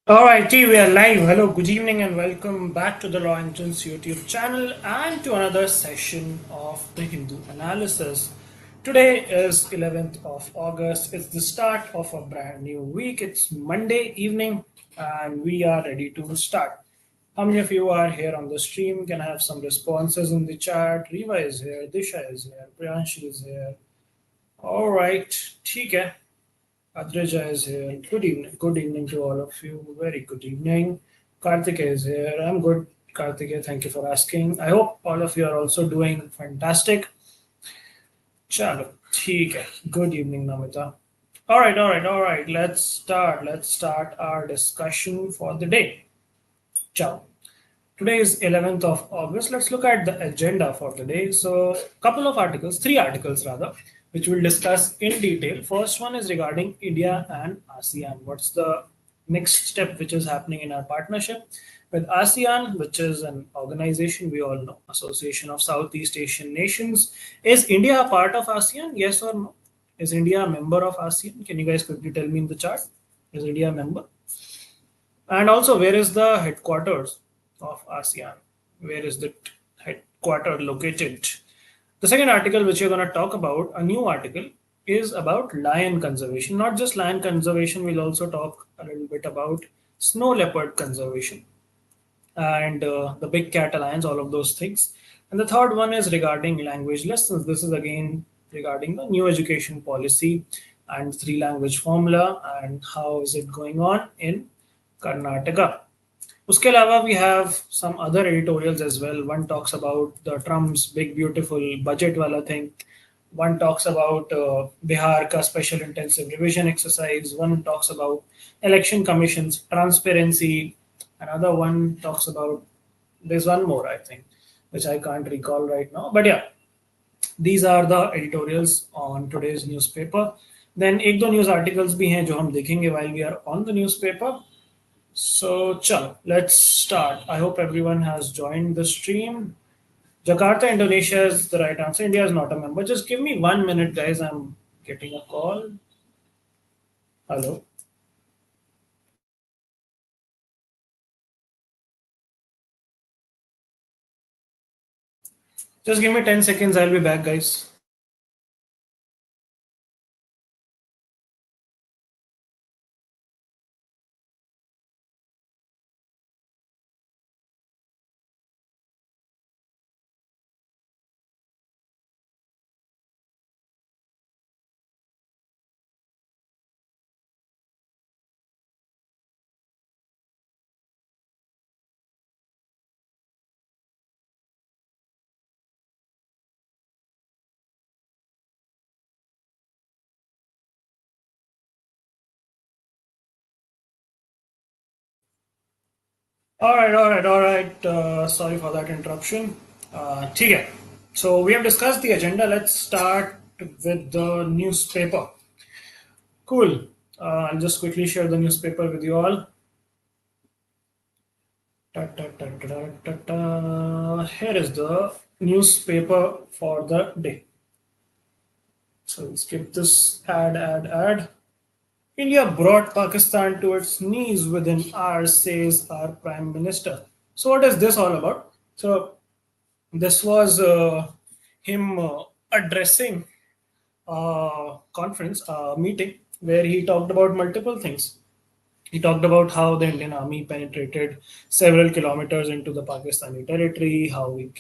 All right, we are live. Hello, good evening, and welcome back to the Law Engines YouTube channel and to another session of the Hindu analysis. Today is 11th of August. It's the start of a brand new week. It's Monday evening, and we are ready to start. How many of you are here on the stream? Can I have some responses in the chat? Riva is here, Disha is here, Priyanshi is here. All right, ठीक Adrija is here. Good evening. Good evening to all of you. Very good evening. Karthik is here. I'm good, Karthik. Thank you for asking. I hope all of you are also doing fantastic. Chalo, theek hai. Good evening, Namita. All right. Let's start. Let's start our discussion for the day. Ciao. Today is 11th of August. Let's look at the agenda for the day. So, couple of articles, three articles rather, which we'll discuss in detail. First one is regarding India and ASEAN. What's the next step which is happening in our partnership with ASEAN, which is an organization we all know, Association of Southeast Asian Nations. Is India a part of ASEAN? Yes or no? Is India a member of ASEAN? Can you guys quickly tell me in the chart? Is India a member? And also, where is the headquarters of ASEAN? Where is the headquarter located? The second article which you're going to talk about, a new article, is about lion conservation. Not just lion conservation, we'll also talk a little bit about snow leopard conservation and the Big Cat Alliance, all of those things. And the third one is regarding language lessons. This is again regarding the new education policy and three language formula and how is it going on in Karnataka. Uske alawa, we have some other editorials as well. One talks about the Trump's big beautiful budget wala thing. One talks about Bihar ka special intensive revision exercise. One talks about election commissions, transparency. Another one talks about, there's one more I think, which I can't recall right now. But yeah, these are the editorials on today's newspaper. Then एक दो news articles भी हैं जो हम देखेंगे while we are on the newspaper. So, chalo, let's start. I hope everyone has joined the stream. Jakarta, Indonesia is the right answer. India is not a member. Just give me 1 minute, guys. I'm getting a call. Hello. Just give me 10 seconds. I'll be back, guys. All right. Sorry for that interruption. ठीक है. So we have discussed the agenda. Let's start with the newspaper. Cool. I'll just quickly share the newspaper with you all. Here is the newspaper for the day. So we'll skip this ad. India brought Pakistan to its knees within hours, says our Prime Minister. So what is this all about? So this was him addressing a conference, a meeting, where he talked about multiple things. He talked about how the Indian army penetrated several kilometers into the Pakistani territory, how we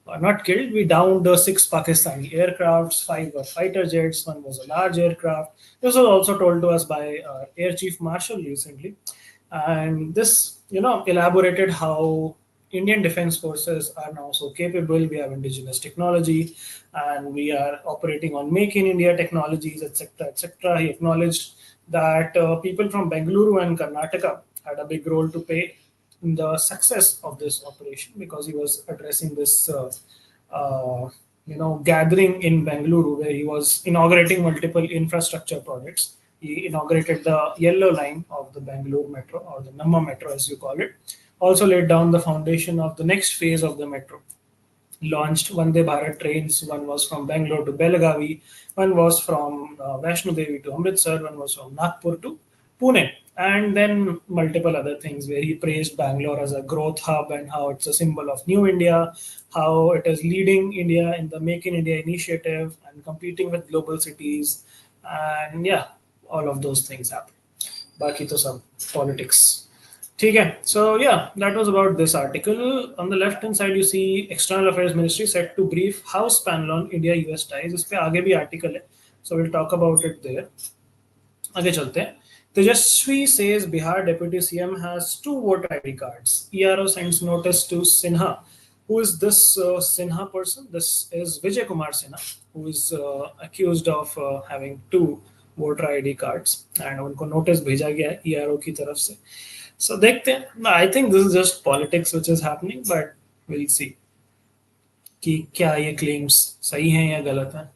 we downed 6 Pakistani aircrafts, 5 were fighter jets, 1 was a large aircraft. This was also told to us by Air Chief Marshal recently. And this, elaborated how Indian Defense Forces are now so capable. We have indigenous technology and we are operating on Make in India technologies, etc., etc. He acknowledged that people from Bengaluru and Karnataka had a big role to play in the success of this operation because he was addressing this, gathering in Bengaluru where he was inaugurating multiple infrastructure projects. He inaugurated the yellow line of the Bangalore Metro, or the Namma Metro as you call it. Also laid down the foundation of the next phase of the metro. Launched Vande Bharat trains. One was from Bangalore to Belagavi, one was from Vaishno Devi to Amritsar, one was from Nagpur to Pune. And then multiple other things where he praised Bangalore as a growth hub and how it's a symbol of new India, how it is leading India in the Make in India initiative and competing with global cities. And yeah, all of those things happen. Baki to some politics. Okay, so yeah, that was about this article. On the left hand side, you see External Affairs Ministry set to brief House panel on India-US ties. इस पे आगे भी article है, so we'll talk about it there. आगे चलते हैं. Tejasvi says Bihar Deputy CM has two voter ID cards. ERO sends notice to Sinha. Who is this Sinha person? This is Vijay Kumar Sinha, who is accused of having two voter ID cards, and उनको notice भेजा गया है ERO की तरफ से. So देखते हैं. I think this is just politics which is happening, but we'll see कि क्या ये claims सही हैं या गलत हैं.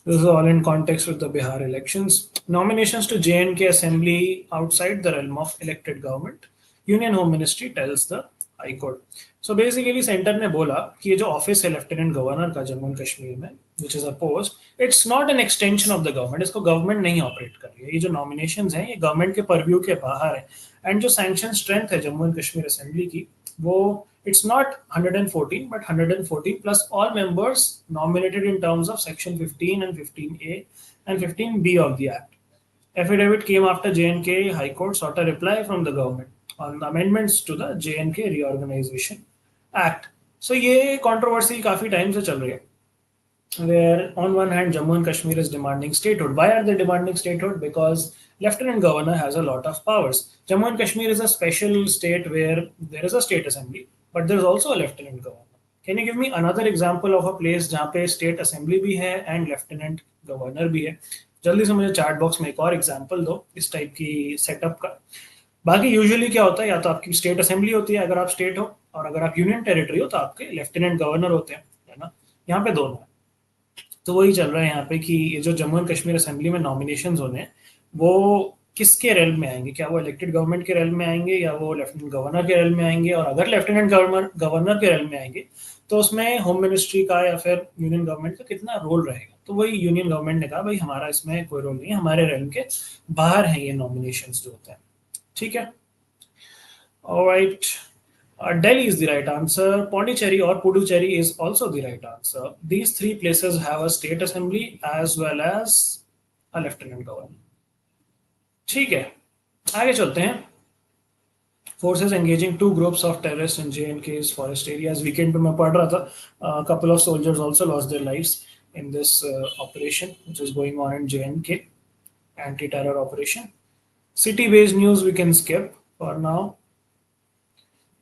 This is all in context with the Bihar elections. Nominations to J&K Assembly outside the realm of elected government. Union Home Ministry tells the High Court. So basically, centre ने बोला कि ये जो ऑफिस है लेफ्टिनेंट गवर्नर का Jammu and Kashmir में, which is a post, it's not an extension of the government. इसको government नहीं ऑपरेट कर रही है. ये जो नॉमिनेशंस हैं ये गवर्नमेंट के परव्यू के बाहर है. एंड जो सैंक्शन स्ट्रेंथ है जम्मू एंड कश्मीर असेंबली की, वो it's not 114 but 114 plus all members nominated in terms of section 15 and 15A and 15B of the act. Affidavit came after J&K High Court sought a reply from the government on the amendments to the J&K Reorganization Act. So ये controversy काफी time से चल रही है, where on one hand Jammu and Kashmir is demanding statehood. Why are they demanding statehood? Because Lieutenant Governor has a lot of powers. Jammu and Kashmir is a special state where there is a state assembly, but there's also a Lieutenant Governor. Can you give me another example of a place जहाँ पे state assembly भी है and Lieutenant Governor भी है? जल्दी से मुझे chat box में एक और एग्जांपल दो इस टाइप की सेटअप का. बाकी यूजुअली क्या होता है, या तो आपकी स्टेट असेंबली होती है अगर आप स्टेट हो, और अगर आप यूनियन टेरिटरी हो तो आपके लेफ्टिनेंट गवर्नर होते हैं, है ना. यहाँ पे दोनों है. तो वही चल रहा है यहाँ पे कि ये जो जम्मू एंड कश्मीर असेंबली में नॉमिनेशन होने हैं वो किसके रेल में आएंगे. क्या वो इलेक्टेड गवर्नमेंट के रेल में आएंगे या वो लेफ्टिनेंट गवर्नर के रेल में आएंगे. और अगर लेफ्टिनेंट गवर्नर के रेल में आएंगे तो उसमें होम मिनिस्ट्री का या फिर यूनियन गवर्नमेंट का कितना रोल रहेगा. तो वही यूनियन गवर्नमेंट ने कहा भाई हमारा इसमें कोई रोल नहीं है, हमारे रेल के बाहर है ये नॉमिनेशन जो होते हैं. ठीक है. Alright. Delhi is the right answer. Pondicherry or Puducherry is also the right answer. These three places have a state assembly as well as a lieutenant governor. ठीक है, आगे चलते हैं. Forces engaging two groups of terrorists in J&K's forest areas. Weekend पे मैं पढ़ रहा था. A couple of soldiers also lost their lives in this operation which is going on in J&K, anti-terror operation. City-based news we can skip for now.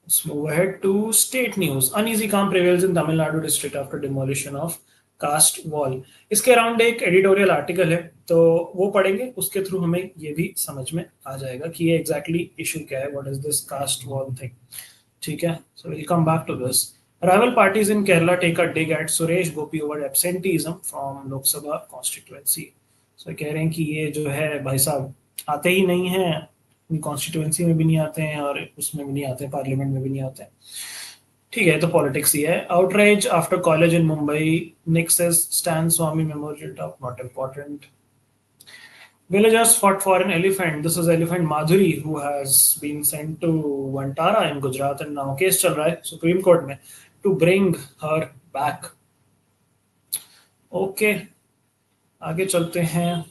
Let's move ahead to state news. Uneasy calm prevails in Tamil Nadu district after demolition of caste wall. इसके around एक editorial article है, तो वो पढ़ेंगे. उसके through हमें ये भी समझ में आ जाएगा कि ये एग्जैक्टली इशू क्या है. What is this caste wall thing. ठीक है. So will come back to this. Rival parties in Kerala take a dig at Suresh Gopi over absenteeism from Lok Sabha constituency. So कह रहे हैं कि ये जो है भाई साहब आते ही नहीं हैं, अपनी कॉन्स्टिट्यूएंसी में भी नहीं आते हैं और उसमें भी नहीं आते हैं, पार्लियामेंट में भी नहीं आते हैं. ठीक है, तो पॉलिटिक्स ही है. आउटराइज after college in Mumbai. Nick says Stan Swami Memorial Top not important. Villagers fought for an elephant. This is elephant Madhuri who has been sent to Vantara in Gujarat and now case चल रहा है supreme court में to bring her back. Okay, आगे चलते हैं.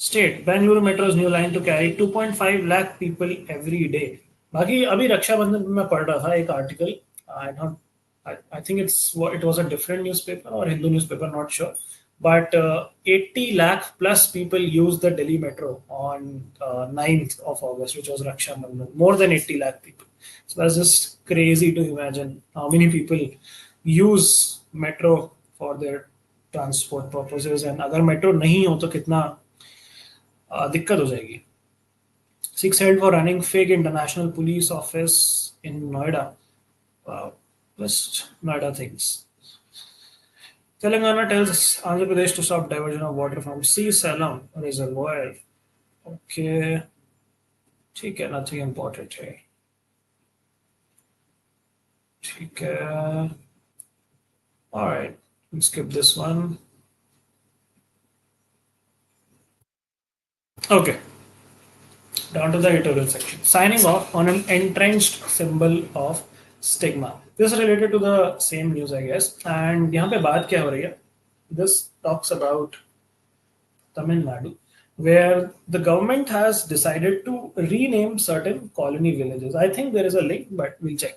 State. Bangalore Metro's new line to carry 2.5 lakh people every day. बाकी अभी रक्षाबंधन में मैं पढ़ रहा था एक article. I think it was a different newspaper or Hindu newspaper, not sure. But 80 lakh plus people used the Delhi Metro on 9th of August, which was Raksha Bandhan. More than 80 lakh people. So that's just crazy to imagine how many people use metro for their transport purposes. And अगर metro नहीं हो तो कितना दिक्कत हो जाएगी. 6 held for running fake international police office in Noida. Just Noida things. Telangana tells Andhra Pradesh to stop diversion of water from Sea Salem reservoir. Okay. ठीक है, nothing important है. ठीक है. All right, let's skip this one. Okay. Down to the editorial section. Signing off on an entrenched symbol of stigma. This is related to the same news, I guess. And यहाँ पे बात क्या हो रही है? This talks about Tamil Nadu, where the government has decided to rename certain colony villages. I think there is a link, but we'll check.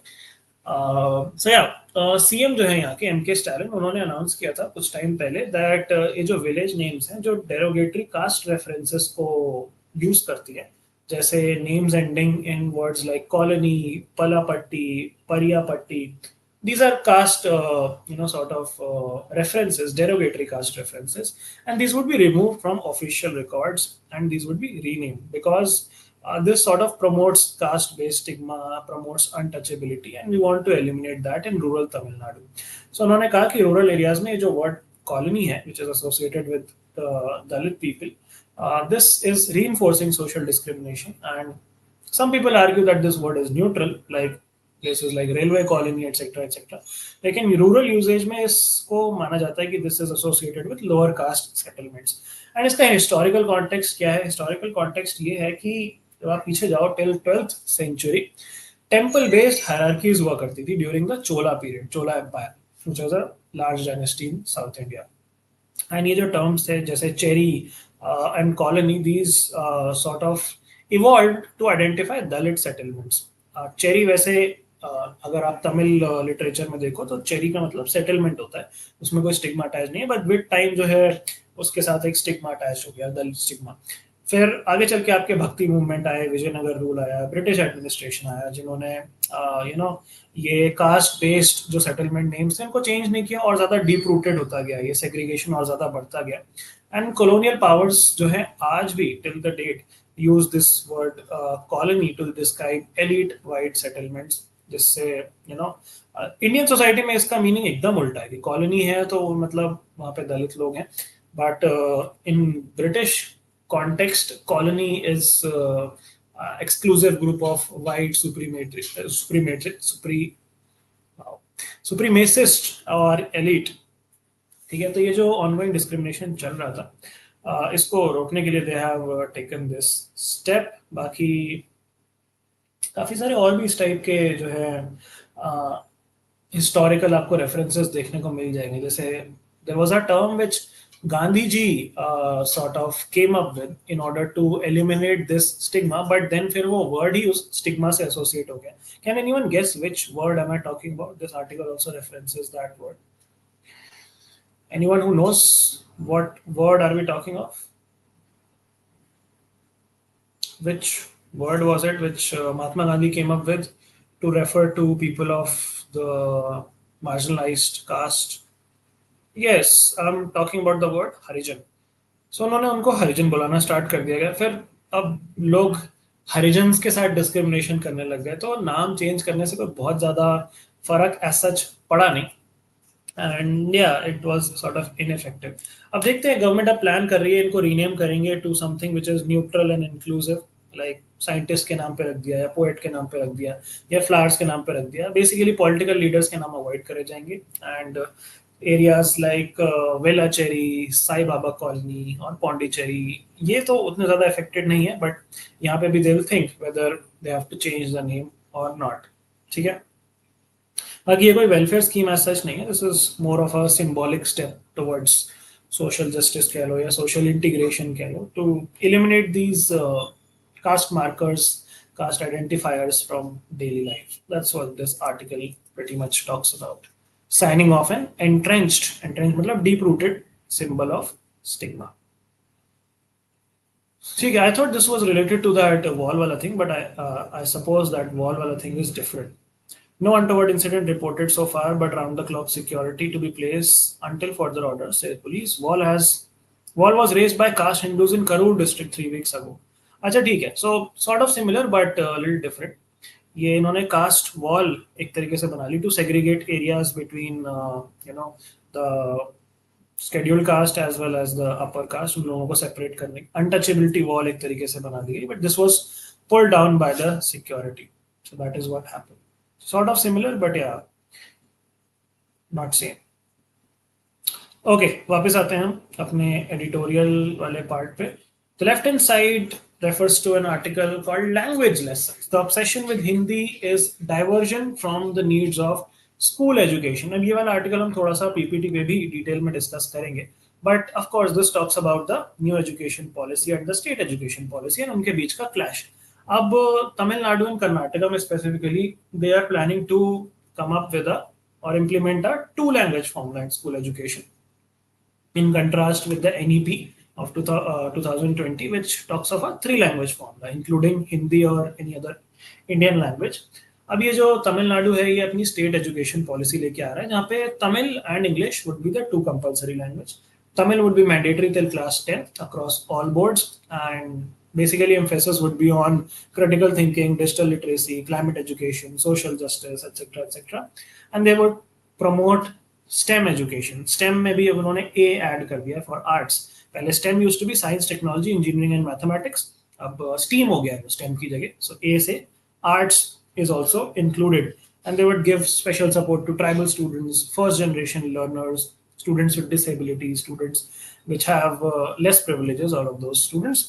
So yeah, CM जो है यहाँ के एम के स्टालिन, उन्होंने अनाउंस किया था कुछ टाइम पहले दैट ये जो विलेज नेम्स हैं जो डेरोगेटरी कास्ट रेफरेंसेस को यूज करती है, जैसे names ending in words like colony, Palapatti, Pariyapatti, these are caste sort of references, derogatory caste references, and these would be removed from official records and these would be renamed because this sort of promotes caste based stigma, promotes untouchability, and we want to eliminate that in rural Tamil Nadu. So उन्होंने कहा कि rural areas में जो word colony है which is associated with Dalit people, this is reinforcing social discrimination, and some people argue that this word is neutral, like places like railway colony, etc., etc. लेकिन rural usage में इसको माना जाता है कि this is associated with lower caste settlements. And इसका historical context क्या है? हिस्टोरिकल कॉन्टेक्स्ट ये है कि जब आप पीछे जाओ till 12th century, temple based hierarchies हुआ करती थी during the Chola period, Chola empire, which was a large dynasty in south India. And ये जो टर्म्स थे जैसे cheri and colony, these sort of evolved to identify Dalit settlements. Cheri वैसे अगर आप तमिल लिटरेचर में देखो तो चेरी का मतलब सेटलमेंट होता है, उसमें कोई स्टिग्मा अटैच नहीं है, बट विद टाइम जो है उसके साथ एक स्टिग्मा अटैच हो गया, दलित स्टिग्मा. फिर आगे चल के आपके भक्ति मूवमेंट आए, विजयनगर रूल आया, ब्रिटिश एडमिनिस्ट्रेशन आया, जिन्होंने ये कास्ट बेस्ड जो सेटलमेंट नेम्स थे उनको चेंज नहीं किया और ज्यादा डीप रूटेड होता गया, ये सेग्रीगेशन और ज्यादा बढ़ता गया. एंड कॉलोनियल पावर्स जो है आज भी till the date use this word colony to describe elite white settlements, जिससे इंडियन सोसाइटी में इसका मीनिंग एकदम उल्टा है कि कॉलोनी है तो मतलब वहां पे दलित लोग हैं, but in British context colony is exclusive group of white supremacist और elite. ठीक है, तो ये जो ongoing discrimination चल रहा था, इसको रोकने के लिए they have taken this step. बाकी काफी सारे और भी इस टाइप के जो है हिस्टोरिकल आपको रेफरेंसेस देखने को मिल जाएंगे. जैसे there was a term which Gandhi ji sort of came up with in order to eliminate this stigma, but then फिर वो word ही उस stigma से associate हो गया. Can anyone guess which word am I talking about? This article also references that word. Anyone who knows what word are we talking of? Which word was it which Mahatma Gandhi came up with to refer to people of the marginalized caste? Yes, I'm talking about the word Harijan. So उन्होंने उनको हरिजन बुलाना start कर दिया गया. फिर अब लोग Harijans के साथ डिस्क्रिमिनेशन करने लग गए, तो नाम चेंज करने से कोई बहुत ज़्यादा फर्क एज सच पड़ा नहीं. एंड या it was sort of ineffective. अब देखते हैं, गवर्नमेंट अब प्लान कर रही है इनको रीनेम करेंगे to something which is neutral and inclusive, like scientist के नाम पे रख दिया या पोएट के नाम पे रख दिया या फ्लावर्स के नाम पे रख दिया. बेसिकली पॉलिटिकल लीडर्स के नाम अवॉइड करे जाएंगे. And areas like Velachery, Sai Baba colony और पौंडीचेरी, ये तो उतने ज़्यादा अफेक्टेड नहीं है, बट यहाँ पे भी they will think whether they have to change the name or not. ठीक है, बाकी ये कोई वेलफेयर स्कीम एज सच नहीं है. This is more of a symbolic step towards social justice कह लो या सोशल इंटीग्रेशन कह लो, to eliminate these caste markers, caste identifiers from daily life. That's what this article pretty much talks about. Signing off an entrenched मतलब deep rooted symbol of stigma. ठीक है, I thought this was related to that wall wala thing, but I suppose that wall wala thing is different. No untoward incident reported so far, but round the clock security to be placed until further orders, says police. Wall was raised by caste Hindus in Karur district 3 weeks ago. अच्छा ठीक है, so sort of similar but little different. ये इन्होंने caste wall एक तरीके से बना ली to segregate areas between the scheduled caste as well as the upper caste, उन लोगों को सेपरेट करने. अनटचेबिलिटी वॉल एक तरीके से बना दी गई, but this was pulled down by the security. So that is what happened. Sort of similar but या नॉट सेम. ओके, वापस आते हैं हम अपने एडिटोरियल वाले पार्ट पे. The left hand side refers to an article called Language Lessons. The obsession with Hindi is diversion from the needs of school education. अब ये वाला आर्टिकल हम थोड़ा सा पीपीटी पे भी डिटेल में डिस्कस करेंगे. But of course, this talks about the new education policy and the state education policy and उनके बीच का clash. अब तमिलनाडु and Karnataka में specifically, they are planning to come up with a or implement a two-language formula in school education. In contrast with the NEP of 2020, which talks of a three-language formula, including Hindi or any other Indian language. अब ये जो तमिलनाडु है ये अपनी state education policy लेके आ रहा है जहाँ पे Tamil and English would be the two compulsory language. Tamil would be mandatory till class 10 across all boards, and basically emphasis would be on critical thinking, digital literacy, climate education, social justice, etc., etc. And they would promote STEM education. STEM में भी अब उन्होंने A add कर दिया for arts. पहले STEM used to be science, technology, engineering and mathematics. अब STEAM हो गया है STEM की जगह. So A से arts is also included, and they would give special support to tribal students, first generation learners, students with disabilities, students which have less privileges out of those students.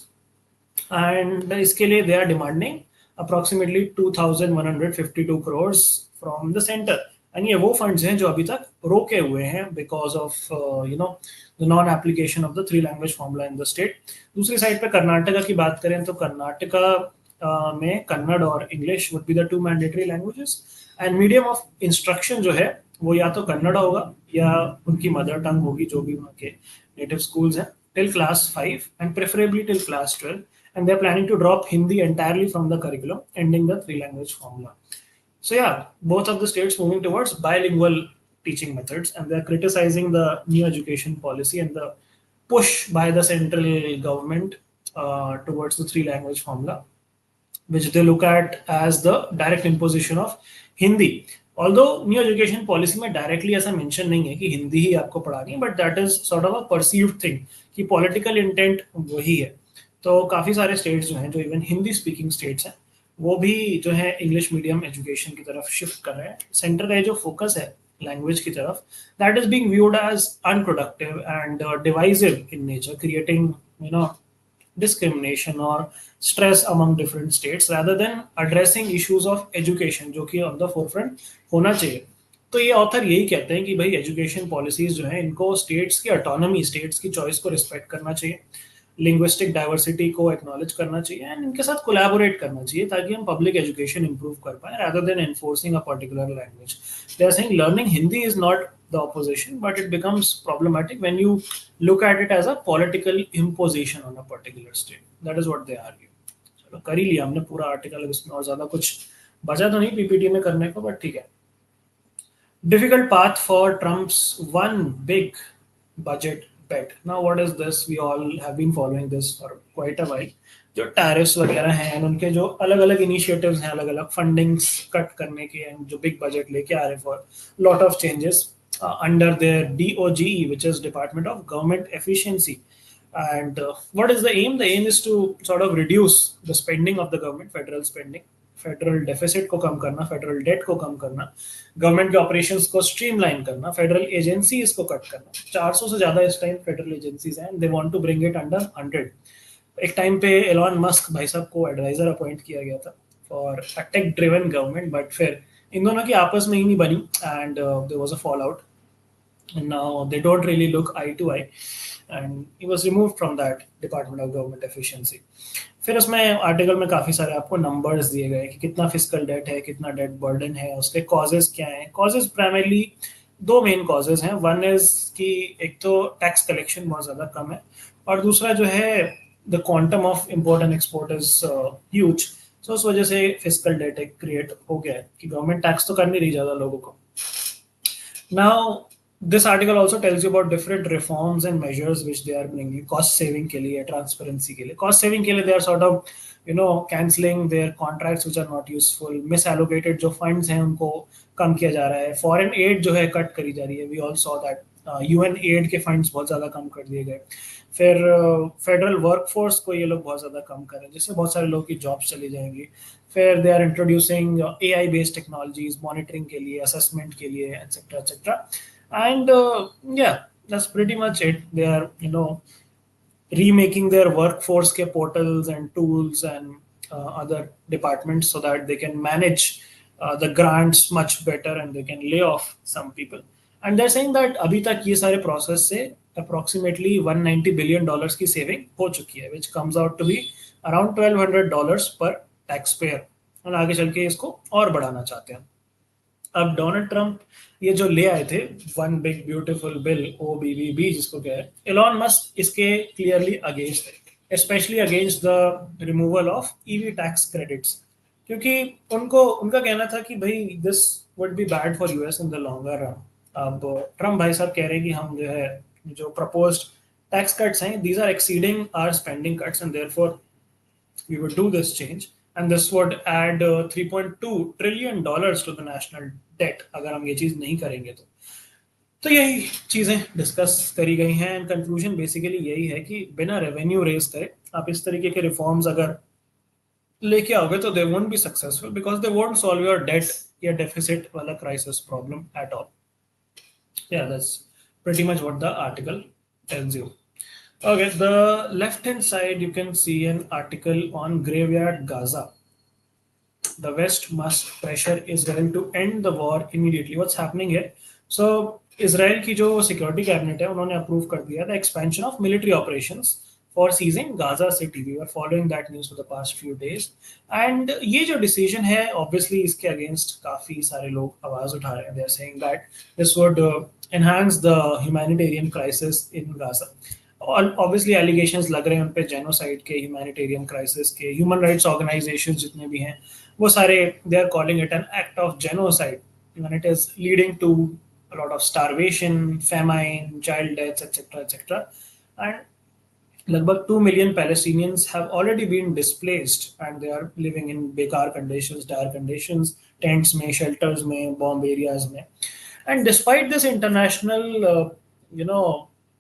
And इसके लिए they are demanding approximately 2,152 crores from the center. And ये वो funds हैं जो अभी तक रोके हुए हैं because of the non-application of the three language formula in the state. दूसरी साइड पे कर्नाटका की बात करें तो कर्नाटका में कन्नड़ और English would be the two mandatory languages, and medium of instruction जो है वो या तो कन्नड़ होगा या उनकी मदर टंग होगी जो भी वहाँ के नेटिव स्कूल्स हैं till class 5 and preferably till class 12, and they're planning to drop Hindi entirely from the curriculum, ending the three language formula. So yeah, both of the states moving towards bilingual teaching methods, and they're criticizing the new education policy and the push by the central government towards the three language formula, which they look at as the direct imposition of Hindi. Although new education policy में directly ऐसा mention नहीं है कि हिंदी ही आपको पढ़ानी है, but that is sort of a perceived thing कि political intent वही है. तो काफ़ी सारे states जो हैं जो even हिंदी speaking states हैं वो भी जो है इंग्लिश मीडियम एजुकेशन की तरफ शिफ्ट कर रहे हैं. सेंटर का जो फोकस है लैंग्वेज की तरफ, that is being viewed as unproductive and divisive in nature, creating discrimination or stress among different states rather than addressing issues of education जो कि on the forefront होना चाहिए. तो ये ऑथर यही कहते हैं कि भाई एजुकेशन पॉलिसीज जो हैं इनको स्टेट्स की ऑटोनॉमी, स्टेट्स की चॉइस को रिस्पेक्ट करना चाहिए, लिंग्विस्टिक डाइवर्सिटी को एक्नॉलेज करना चाहिए एंड इनके साथ कोलैबोरेट करना चाहिए ताकि हम पब्लिक एजुकेशन इंप्रूव कर पाए rather than enforcing a particular language. They are saying learning Hindi is not the opposition, but it becomes problematic when you look at it as a political imposition on a particular state. That is what they argue. चलो कर ही लिया हमने पूरा article, इसमें और ज्यादा कुछ बचा तो नहीं पीपीटी में करने को, बट ठीक है. Difficult path for Trump's one big budget bet. Now what is this? We all have been following this for quite a while. जो टैरिफ्स वगैरह हैं उनके जो अलग अलग इनिशिएटिव्स हैं, अलग अलग फंडिंग्स कट करने के, एंड जो बिग बजट लेके आ रहे हैं for lot of changes under their DOGE, which is Department of Government Efficiency. And what is the aim? The aim is to sort of reduce the spending of the government, federal spending, federal deficit को कम करना, federal date को कम करना, government के operations को streamline करना, federal agencies को cut करना. 400 से ज्यादा इस टाइम फेडरल एजेंसीज हैं, they want to bring it under 100. एक टाइम पे एलॉन मस्क भाई साहब को एडवाइजर अपॉइंट किया गया था for a tech driven government, but फिर इन दोनों की आपस में ही नहीं बनी and there was a fall out. Now they don't really look eye to eye, and he was removed from that Department of Government Efficiency. फिर उसमें आर्टिकल में काफ़ी सारे आपको नंबर्स दिए गए कि कितना फिस्कल डेट है, कितना डेट बर्डन है, उसके कॉजेज क्या हैं. कॉजेज प्राइमरली दो मेन कॉजेज हैं. वन इज कि एक तो टैक्स कलेक्शन बहुत ज़्यादा कम है, और दूसरा जो है the quantum of import and export is huge. So उस वजह से फिस्कल डेट एक क्रिएट हो गया है कि गवर्नमेंट टैक्स तो कर नहीं रही ज़्यादा लोगों को. Now this article also tells you about different reforms and measures which they are bringing. Cost saving के लिए, transparency के लिए. Cost saving के लिए they are sort of cancelling their contracts which are not useful. Misallocated जो funds हैं उनको कम किया जा रहा है. Foreign aid जो है कट करी जा रही है. We all saw that. UN aid के funds बहुत ज़्यादा कम कर दिए गए. फिर फेडरल वर्कफोर्स को ये लोग बहुत ज़्यादा कम कर रहे हैं, जिससे बहुत सारे लोगों की जॉब्स चली जाएंगी. फिर they are introducing AI based technologies monitoring के लिए, असेसमेंट के लिए, etcetera etcetera. And yeah, that's pretty much it. They are remaking their workforce के portals and tools and other departments so that they can manage the grants much better and they can lay off some people. And they're saying that अभी तक ये सारे process से approximately $190 billion की saving हो चुकी है, which comes out to be around $1,200 per taxpayer. और आगे चल के इसको और बढ़ाना चाहते हैं. अब डोनाल्ड ट्रंप ये जो ले आए थे one big beautiful bill OBBB जिसको क्या है, एलॉन मस्क इसके क्लियरली अगेंस्ट है, specially against the removal of EV tax credits, क्योंकि उनका कहना था कि भाई this would be bad for US in the longer run. अब ट्रंप भाई साहब कह रहे हैं कि हम जो है जो प्रपोज्ड टैक्स कट्स हैं these are exceeding our spending cuts and therefore we would do this change and this would add $3.2 trillion to the national debt अगर हम ये चीज नहीं करेंगे तो यही चीजें डिस्कस करी गई हैं एंड कंक्लूजन बेसिकली यही है कि बिना रेवेन्यू रेज करे आप इस तरीके के रिफॉर्म्स अगर लेके आओगे तो they won't be successful because they won't solve your debt या डेफिसिट वाला crisis problem at all. Yeah, that's pretty much what the article tells you. Okay, the left hand side you can see an article on graveyard Gaza. The West must pressure Israel to end the war immediately. What's happening here? So Israel की जो security cabinet है उन्होंने approve कर दिया the expansion of military operations for seizing Gaza city. We were following that news for the past few days. And ये जो decision है obviously इसके against काफी सारे लोग आवाज उठा रहे हैं. They are saying that this would enhance the humanitarian crisis in Gaza. Obviously allegations लग रहे हैं उन पे जेनोसाइड के, ह्यूमैनिटेरियन क्राइसिस के, ह्यूमन राइट्स ऑर्गेनाइजेशंस जितने भी हैं वो सारे they are calling it an act of genocide when it is leading to a lot of starvation, famine, child deaths etcetera etcetera. And लगभग 2 million Palestinians have already been displaced and they are living in बेकार conditions, dire conditions, tents में, shelters में, bomb areas में. And despite this international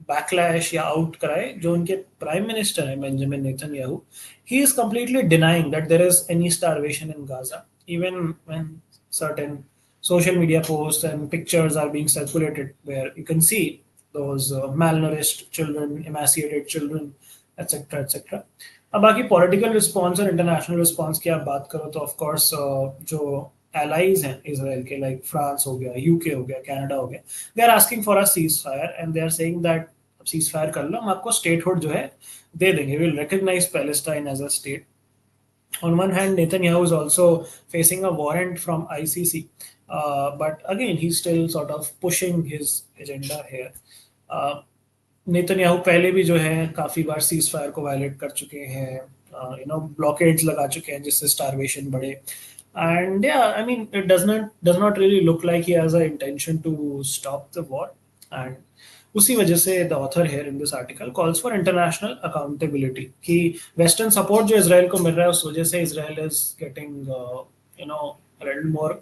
backlash या outcry, जो उनके prime minister हैं Benjamin Netanyahu, he is completely denying that there is any starvation in Gaza, even when certain social media posts and pictures are being circulated where you can see those malnourished children, emaciated children, etc. etc. अब बाकी political response और international response की आप बात करो तो of course जो allies हैं इसराइल के, लाइक फ्रांस हो गया, यूके हो गया, कनाडा हो गया, they are asking for a ceasefire and they are saying that ceasefire कर लो, हम आपको स्टेटहुड जो है दे देंगे, will recognise Palestine as a state. On one hand, Netanyahu is also facing a warrant from ICC, but again, he's still sort of pushing his agenda here. Netanyahu पहले भी जो है काफी बार सीज फायर को वायलेट कर चुके हैं, ब्लॉकेड्स लगा चुके हैं जिससे स्टारवेशन बढ़े. And yeah, I mean, it does not really look like he has an intention to stop the war. And उसी वजह से the author here in this article calls for international accountability कि western support जो Israel को मिल रहा है उस वजह से Israel is getting a little more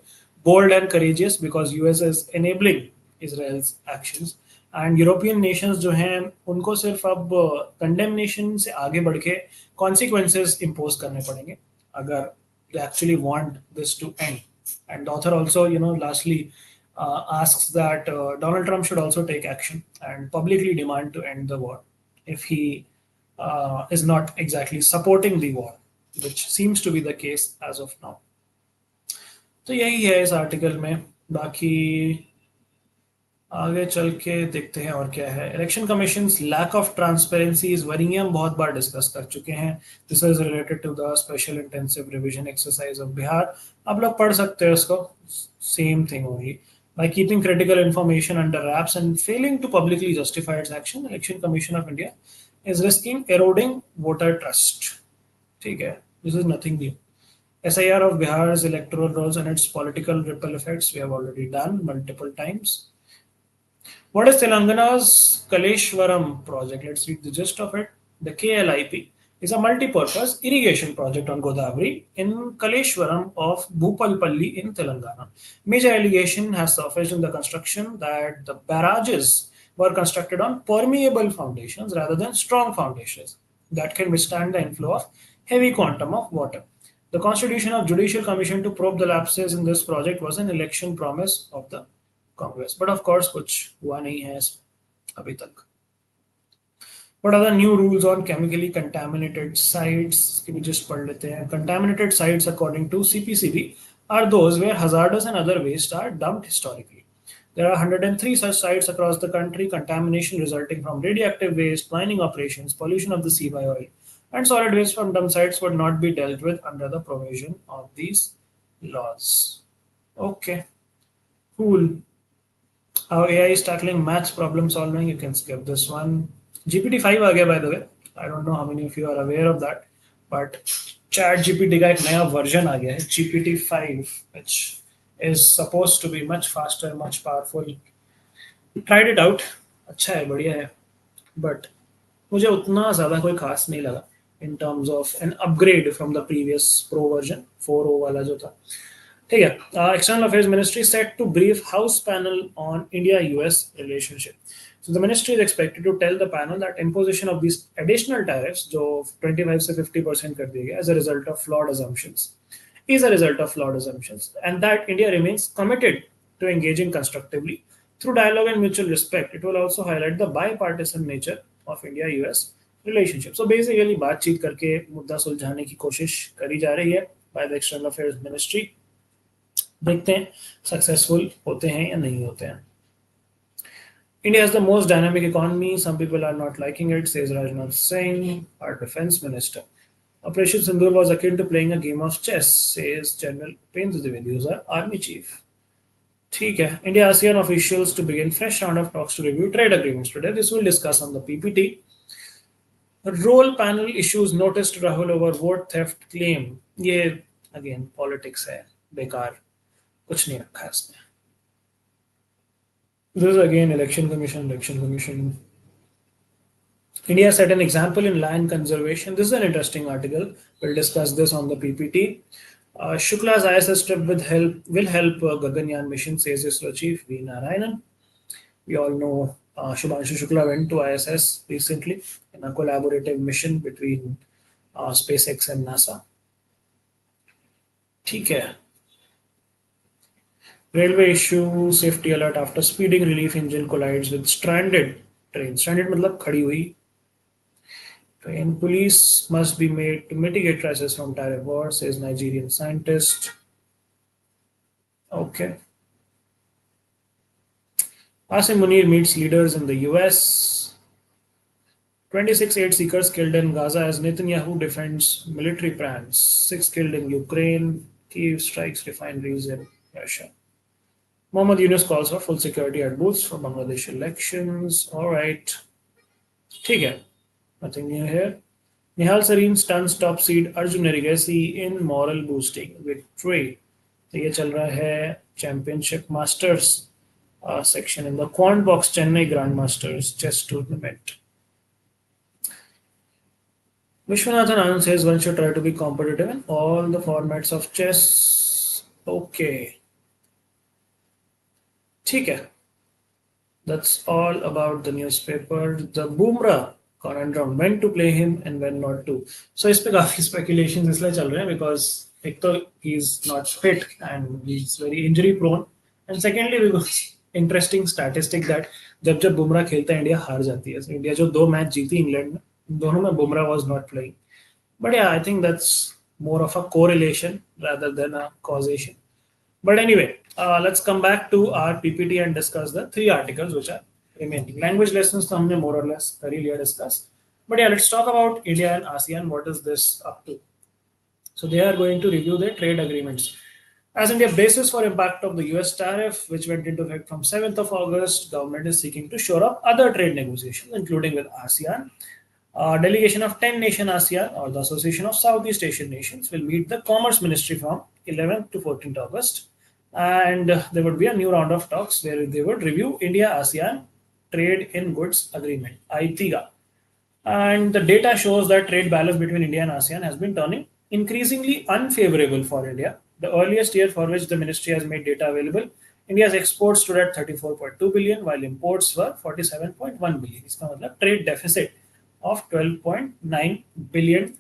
bold and courageous because US is enabling Israel's actions. And European nations जो हैं उनको सिर्फ अब condemnation से आगे बढ़ के consequences impose करने पड़ेंगे अगर they actually want this to end. And the author also, lastly asks that Donald Trump should also take action and publicly demand to end the war if he is not exactly supporting the war, which seems to be the case as of now. तो यही है इस article में. बाकी आगे चल के देखते हैं और क्या है. Election commission lack of transparency is worrying, हम बहुत बार डिस्कस कर चुके हैं. This is related to the special intensive revision exercise of Bihar. आप लोग पढ़ सकते हैं उसको. सेम थिंग होगी. By keeping critical information under wraps and failing to publicly justify its action, Election Commission of India is risking eroding voter trust. ठीक है, this is nothing new. SIR of Bihar's electoral rolls and its political ripple effects we have already done multiple times. What is Telangana's Kaleshwaram project? Let's read the gist of it. The KLIP is a multi-purpose irrigation project on Godavari in Kaleshwaram of Bhupalpalli in Telangana. Major allegation has surfaced in the construction that the barrages were constructed on permeable foundations rather than strong foundations that can withstand the inflow of heavy quantum of water. The constitution of Judicial Commission to probe the lapses in this project was an election promise of the Congress. But of course, कुछ हुआ नहीं है अभी तक. What are the new rules on chemically contaminated sites? Can we just पढ़ लेते हैं. Contaminated sites, according to CPCB, are those where hazardous and other waste are dumped historically. There are 103 such sites across the country. Contamination resulting from radioactive waste, mining operations, pollution of the sea by oil, and solid waste from dump sites would not be dealt with under the provision of these laws. Okay, cool. How AI is tackling maths problem solving. You can skip this one. GPT-5 आ गया, by the way. I don't know how many of you are aware of that, but Chat GPT का एक नया version आ गया है, GPT-5, which is supposed to be much faster, much powerful. Tried it out. अच्छा है, बढ़िया है, but मुझे उतना ज़्यादा कोई खास नहीं लगा in terms of an upgrade from the previous Pro version 4.0 वाला जो था. ठीक है. External Affairs Ministry set to brief House panel on India-US relationship. So the ministry is expected to tell the panel that imposition of these additional tariffs, जो 25 से 50% कर दिए गए, as a result of flawed assumptions, and that India remains committed to engaging constructively through dialogue and mutual respect. It will also highlight the bipartisan nature of India-US relationship. So basically, बातचीत करके मुद्दा सुलझाने की कोशिश करी जा रही है by the External Affairs Ministry. देखते हैं सक्सेसफुल होते हैं या नहीं होते हैं. India has the most dynamic economy. Some people are not liking it, says Rajnath Singh, our defense minister. Operation Sindoor was akin to playing a game of chess, says General Upendra Dwivedi, who's our army chief. ठीक है. India ASEAN officials to begin fresh round of talks to review trade agreements today. This will discuss on the PPT. Role panel issues notice to Rahul over vote theft claim. ये again politics है, बेकार, कुछ नहीं रखा है इसमें. This is again election commission. India set an example in lion conservation. This is an interesting article. We'll discuss this on the PPT. Shukla's ISS trip will help Gaganyaan mission, says ISRO chief V. Narayanan. We all know Shubhanshu Shukla went to ISS recently in a collaborative mission between SpaceX and NASA. ठीक है. Railway issue, safety alert after speeding relief engine collides with stranded train. Stranded मतलब खड़ी हुई train. Police must be made to mitigate crisis from tariff war, says Nigerian scientist. Okay. Asim Munir meets leaders in the US. 26 aid seekers killed in Gaza as Netanyahu defends military plans. 6 killed in Ukraine. Kyiv strikes refineries in Russia. Mohammad Yunus calls for full security at booths for Bangladesh elections. All right. ठीक है. Nothing new here. Nihal Sareen stuns top seed Arjun Erigasi in moral boosting victory. तो ये चल रहा है Championship Masters section in the Quant Box Chennai Grandmasters chess tournament. Vishwanathan Anand says one should try to be competitive in all the formats of chess. Okay. ठीक है. That's all about the newspaper. The Bumrah conundrum, when to play him and when not to. So इस पे काफी speculations इसलिए चल रहे हैं because एक तो he's not fit and he's very injury prone, and secondly because interesting statistic that जब बुमराह खेलता है इंडिया हार जाती है. इंडिया जो 2 मैच जीती इंग्लैंड में, दोनों में Bumrah was not playing. But yeah, I think that's more of a correlation rather than a causation. But anyway, let's come back to our PPT and discuss the 3 articles which are remaining. Language lessons, हमने more or less thoroughly discussed. But yeah, let's talk about India and ASEAN. What is this up to? So they are going to review their trade agreements. As India basis for impact of the US tariff, which went into effect from 7th of August, government is seeking to shore up other trade negotiations, including with ASEAN. Delegation of 10 nation ASEAN, or the Association of Southeast Asian Nations, will meet the Commerce Ministry from 11th to 14th August. And there would be a new round of talks where they would review India-ASEAN Trade in Goods Agreement, ITIGA. And the data shows that trade balance between India and ASEAN has been turning increasingly unfavorable for India. The earliest year for which the ministry has made data available, India's exports stood at 34.2 billion, while imports were 47.1 billion. इसका मतलब trade deficit of $12.9 billion.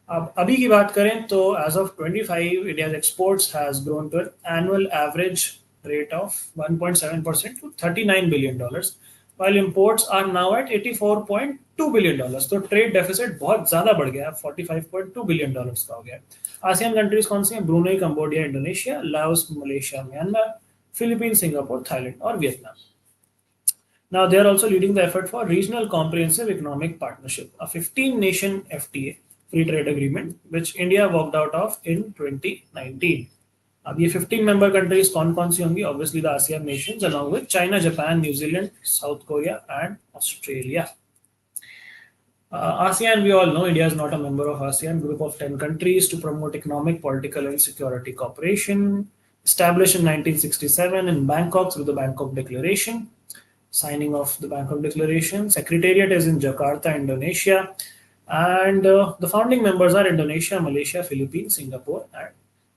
अब अभी की बात करें तो as of 25, India's exports has grown to an annual average rate of 1.7% to $39 billion, while imports are now at $84.2 billion. तो trade deficit बहुत ज्यादा बढ़ गया, $45.2 billion का हो गया. आसियान कंट्रीज कौन सी हैं? Brunei, Cambodia, Indonesia, Laos, Malaysia, Myanmar, Philippine, Singapore, Thailand और Vietnam. Now, they are also leading the effort for Regional Comprehensive Economic Partnership, a 15-nation FTA, free trade agreement, which India walked out of in 2019. अब ये 15 member countries कौन कौन सी होंगी? Obviously the ASEAN nations along with China, Japan, New Zealand, South Korea and Australia. ASEAN, we all know India is not a member of ASEAN group of 10 countries to promote economic, political and security cooperation. Established in 1967 in Bangkok through the Bangkok Declaration. Signing of the Bangkok Declaration. Secretariat is in Jakarta, Indonesia. And the founding members are Indonesia, Malaysia, Philippines, Singapore and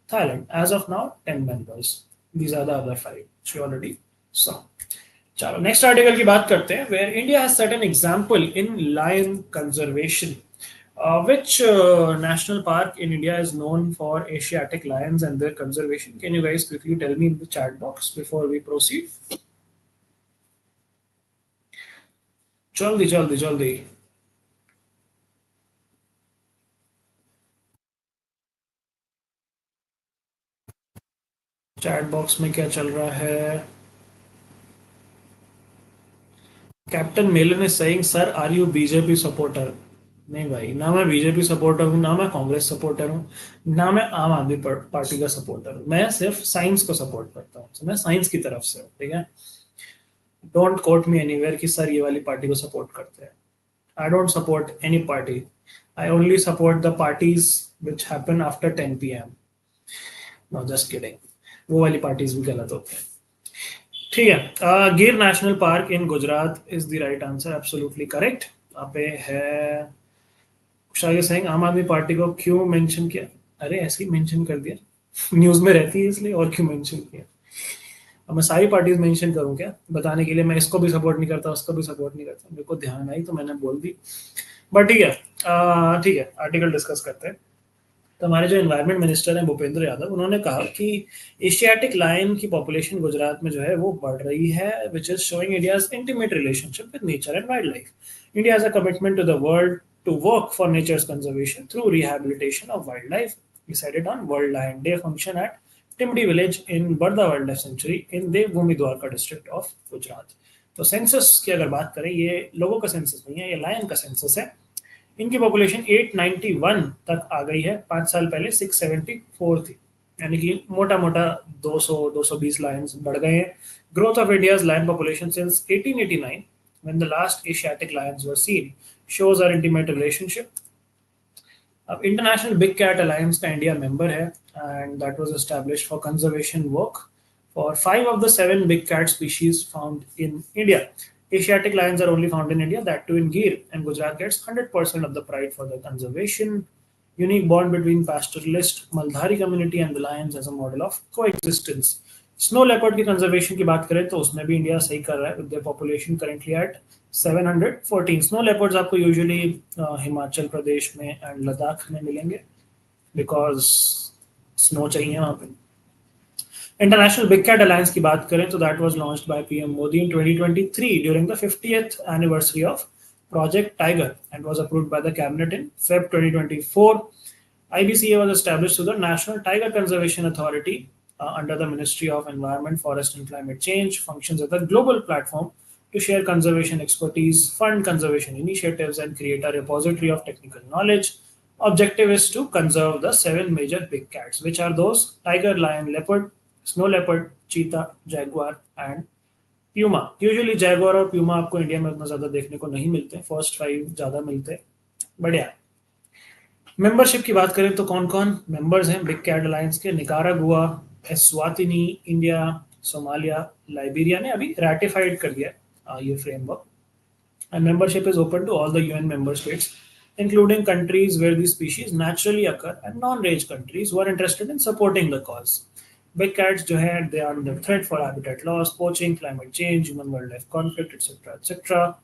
Thailand. As of now, 10 members. These are the other 5 which we already saw. चलो next article की बात करते हैं, where India has set an example in lion conservation. Which national park in India is known for Asiatic lions and their conservation? Can you guys quickly tell me in the chat box before we proceed? जल्दी जल्दी जल्दी. Chat box में क्या चल रहा है? Captain melon is saying, sir are you BJP supporter? नहीं भाई, ना मैं बीजेपी सपोर्टर हूँ, ना मैं कांग्रेस सपोर्टर हूँ, ना मैं आम आदमी पार्टी का सपोर्टर हूँ. मैं सिर्फ साइंस को सपोर्ट करता हूँ. मैं साइंस की तरफ से हूँ, ठीक है? डोंट कोट मी एनीवेयर कि सर ये वाली पार्टी को सपोर्ट करते हैं. I don't support any party. I only support the parties which happen after 10 PM. Know just kidding, वो वाली पार्टीज भी गलत होती हैं. ठीक है. गिर national park in Gujarat is the right answer. Absolutely correct. यहाँ पे है शायद सिंह, आम आदमी पार्टी को क्यों मेंशन किया? अरे ऐसे ही मेंशन कर दिया, न्यूज में रहती है इसलिए, और क्यों मेंशन किया? अब मैं सारी पार्टीज मेंशन करूं क्या बताने के लिए? मैं इसको भी सपोर्ट नहीं करता, उसको भी सपोर्ट नहीं करता. मेरे को ध्यान आई तो मैंने बोल दी. बट ठीक है, ठीक है, आर्टिकल डिस्कस करते हैं. तो हमारे जो एनवायरनमेंट मिनिस्टर हैं भूपेंद्र यादव, उन्होंने कहा कि एशियाटिक लायन की पॉपुलेशन गुजरात में जो है वो बढ़ रही है, which is showing India's intimate relationship with nature and wildlife. India has a commitment to the world to work for nature's conservation through rehabilitation of wildlife. He said it on World Lion Day function at Timdi village in Barda Wildlife Sanctuary in Devbhumi Dwarka district of Gujarat. तो census की अगर बात करें, ये लोगों का census नहीं है, ये लायन का सेंसस है. इनकी पॉपुलेशन 891 तक आ गई है. 5 साल पहले 674 थी, यानी कि मोटा मोटा 200-220 लायंस बढ़ गए हैं. Growth of India's lion population since 1889 when the last Asiatic lions were seen shows our intimate relationship. अब इंटरनेशनल बिग कैट अलायंस का इंडिया मेंबर है, and that was established for conservation work for 5 of the 7 big cat species found in India. Asiatic lions are only found in India, that too in Gir, and Gujarat gets 100% of the pride for their conservation. Unique bond between pastoralist Maldhari community and the lions as a model of coexistence. Snow leopard की conservation की बात करें तो उसमें भी India सही कर रहा है, with their population currently eight 714. Snow leopards आपको यूजुअली हिमाचल प्रदेश में एंड लद्दाख में मिलेंगे, बिकॉज स्नो चाहिए वहाँ पे. इंटरनेशनल बिग कैट अलायंस की बात करें तो that was launched by PM Modi in 2023 during the 50th anniversary of project tiger and was approved by the cabinet in Feb 2024. IBCA was established through the National Tiger Conservation Authority under the Ministry of Environment, Forest and Climate Change, functions as a global platform to share conservation expertise, fund conservation initiatives, and create a repository of technical knowledge. Objective is to conserve the 7 major big cats, which are those: tiger, lion, leopard, snow leopard, cheetah, jaguar, and puma. Usually jaguar और puma आपको India में उतना ज़्यादा देखने को नहीं मिलते, first 5 ज़्यादा मिलते हैं. बढ़िया. मेंबरशिप की बात करें तो कौन कौन मेंबर्स हैं बिग कैट अलायंस के? Nicaragua, Eswatini, India, Somalia, Liberia ने अभी रैटिफाइड कर दिया ये framework. And membership is open to all the UN member states, including countries where the species naturally occur and non range countries who are interested in supporting the cause. Big cats जो है, they are under threat for habitat loss, poaching, climate change, human wildlife conflict, etcetera etcetera.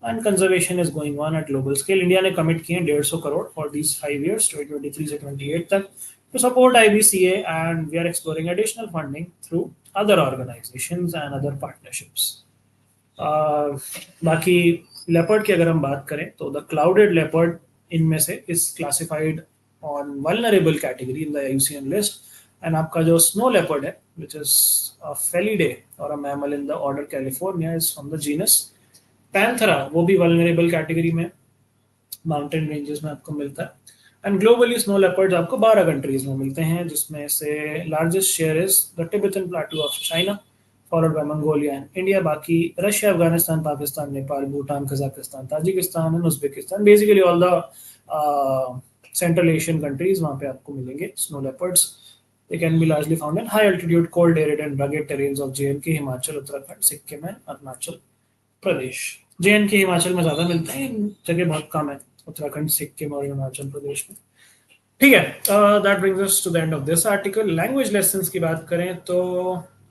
And conservation is going on at global scale. India ने commit किए 150 crore for these 5 years, 2023 से 28 तक, to support IBCA, and we are exploring additional funding through other organizations and other partnerships. बाकी leopard की अगर हम बात करें तो द क्लाउडेड लेपर्ड इनमें से is classified on vulnerable category in the IUCN list, and आपका जो स्नो लेपर्ड है विच इज अ फेलिडे और अ mammal in the order California is from the genus Panthera, वो भी वल्नरेबल कैटेगरी में mountain ranges में आपको मिलता है। एंड ग्लोबली स्नो लेपर्ड आपको 12 कंट्रीज में मिलते हैं, जिसमें से largest share is the Tibetan plateau of China, followed by Mongolia and India. बाकी Russia, Afghanistan, Pakistan, Nepal, Bhutan, Kazakhstan, Tajikistan and Uzbekistan, basically all the central Asian countries, वहाँ पे आपको मिलेंगे snow leopards. They can be largely found in high altitude, cold, arid and rugged terrains of JNK, Himachal, Uttarakhand, Sikkim and Arunachal Pradesh. JNK Himachal में ज्यादा मिलते हैं, इन जगह बहुत कम है उत्तराखंड, सिक्किम और अरुणाचल प्रदेश में। ठीक है, that brings us to the end of this article. Language lessons की बात करें तो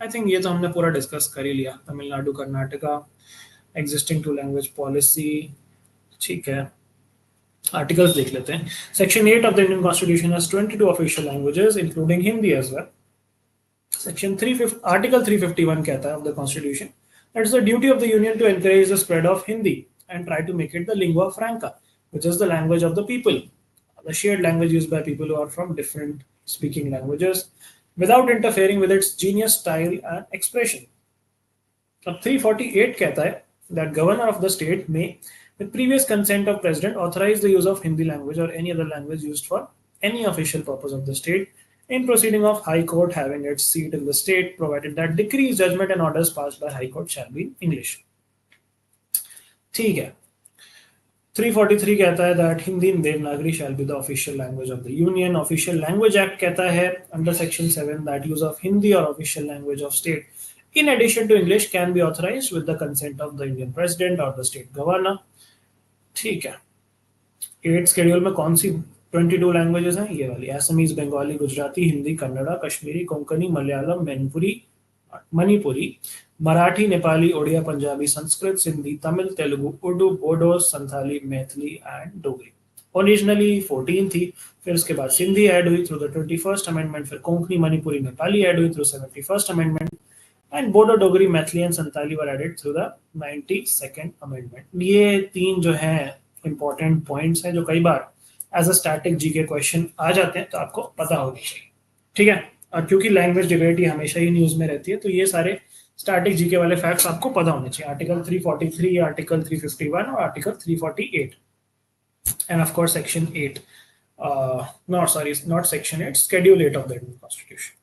आई थिंक ये तो हमने पूरा डिस्कस कर ही लिया। Tamil Nadu, Karnataka, existing two language policy, ठीक है। आर्टिकल्स देख लेते हैं। Section 8 of the Indian constitution has 22 official languages including Hindi as well. Section 350 article 351 कहता है of the constitution that is the duty of the union to encourage the spread of Hindi and try to make it the lingua franca which is the language of the people, the shared language used by people who are from different speaking languages without interfering with its genius, style and expression. अब 348 कहता है that governor of the state may, with previous consent of president, authorize the use of Hindi language or any other language used for any official purpose of the state in proceeding of high court having its seat in the state, provided that decrees, judgment and orders passed by high court shall be in English. ठीक है। 343 कहता है that Hindi and Devanagari shall be the official language of the union. Official Language Act कहता है under section 7 that use of Hindi or official language of state in addition to English can be authorized with the consent of the Indian president or the state governor. ठीक है। 8th schedule में कौन सी 22 languages हैं? ये वाली, Assamese, Bengali, Gujarati, Hindi, Kannada, Kashmiri, Konkani, Malayalam, Manipuri, Marathi, Nepali, Odia, Punjabi, Sanskrit, Sindhi, Tamil, Telugu, Urdu, Bodo, Santali, Maithili and Dogri. Originally 14 थी, फिर उसके बाद सिंधी ऐड हुई थ्रू द 21st अमेंडमेंट, फिर कोंकणी, मणिपुरी, नेपाली ऐड हुई through 71st amendment, and Bodo, Dogri, Maithili and Santali were added through the 92nd amendment. ये 3 जो है इंपॉर्टेंट पॉइंट्स हैं जो कई बार as a static GK question आ जाते हैं, तो आपको पता होना चाहिए। ठीक है, और क्योंकि लैंग्वेज डिबेट ये हमेशा ही न्यूज में रहती है, तो ये सारे स्टैटिक जीके वाले फैक्ट्स आपको पता होने चाहिए। आर्टिकल 343, आर्टिकल 351 और article 348, end of course section 8, not section 8, schedule 8 of the Indian Constitution.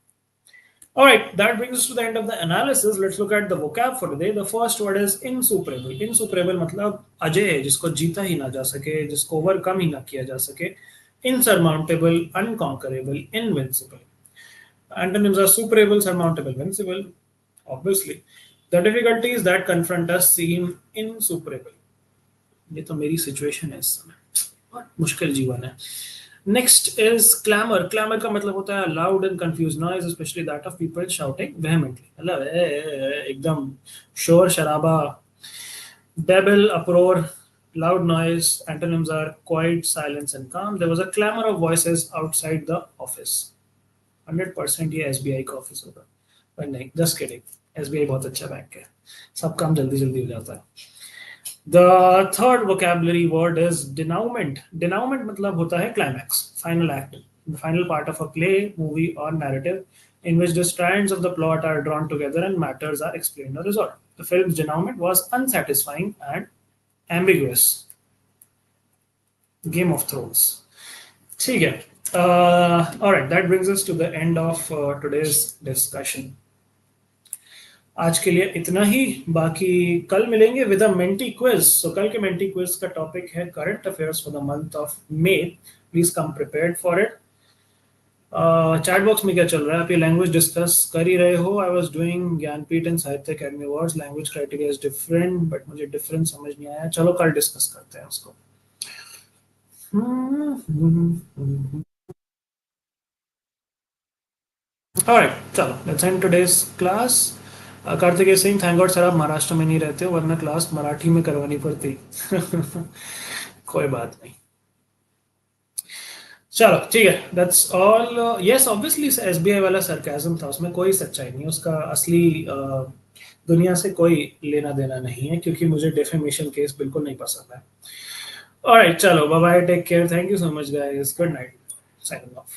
All right, that brings us to the end of the analysis. Let's look at the vocab for today. The first word is insuperable. Insuperable मतलब अजय है, जिसको जीता ही ना जा सके, जिसको overcome ही ना किया जा सके। Insurmountable, unconquerable, invincible. Antonyms are superable, surmountable, invincible. Obviously, the difficulties that confront us seem insuperable. ये तो मेरी सिचुएशन है इस समय, बहुत मुश्किल जीवन है। Next is clamour. क्लैमर का मतलब होता है loud and confuse noise, especially that of people shouting vehemently, मतलब एकदम शोर शराबा। Babble, uproar, loud noise. Antonyms are quiet, silence and calm. There was a clamor of voices outside the office. 100% ये SBI का ऑफिस होगा, पर नहीं, just kidding. SBI बहुत अच्छा बैंक है, सब काम जल्दी जल्दी हो जाता है। The third vocabulary word is denouement. Denouement मतलब होता है climax, final act, the final part of a play, movie or narrative in which the strands of the plot are drawn together and matters are explained or resolved. The film's denouement was unsatisfying and ambiguous. Game of Thrones. ठीक है। All right, that brings us to the end of today's discussion. आज के लिए इतना ही, बाकी कल मिलेंगे with a Menti quiz. सो कल के मेंटी क्विज का टॉपिक है current affairs for the month of May. Please come prepared for it. Chat box में क्या चल रहा है? आप ये लैंग्वेज डिस्कस कर ही रहे हो। I was doing Jnanpith and Sahitya Akademi awards, language criteria is different, but मुझे डिफरेंस समझ नहीं आया। चलो कल डिस्कस करते हैं उसको। ऑलराइट, चलो let's end today's class. Kartikeya Singh, thank God sir आप महाराष्ट्र में नहीं रहते हो, वरना क्लास मराठी में करवानी पड़ती। कोई बात नहीं, चलो ठीक है, that's all. Yes, obviously SBI वाला सरकाज़म था, उसमें कोई सच्चाई नहीं, उसका असली दुनिया से कोई लेना देना नहीं है, क्योंकि मुझे डेफेमेशन केस बिल्कुल नहीं पसंद है। ऑलराइट, चलो bye bye, take care, thank you so much guys, good night, signing of.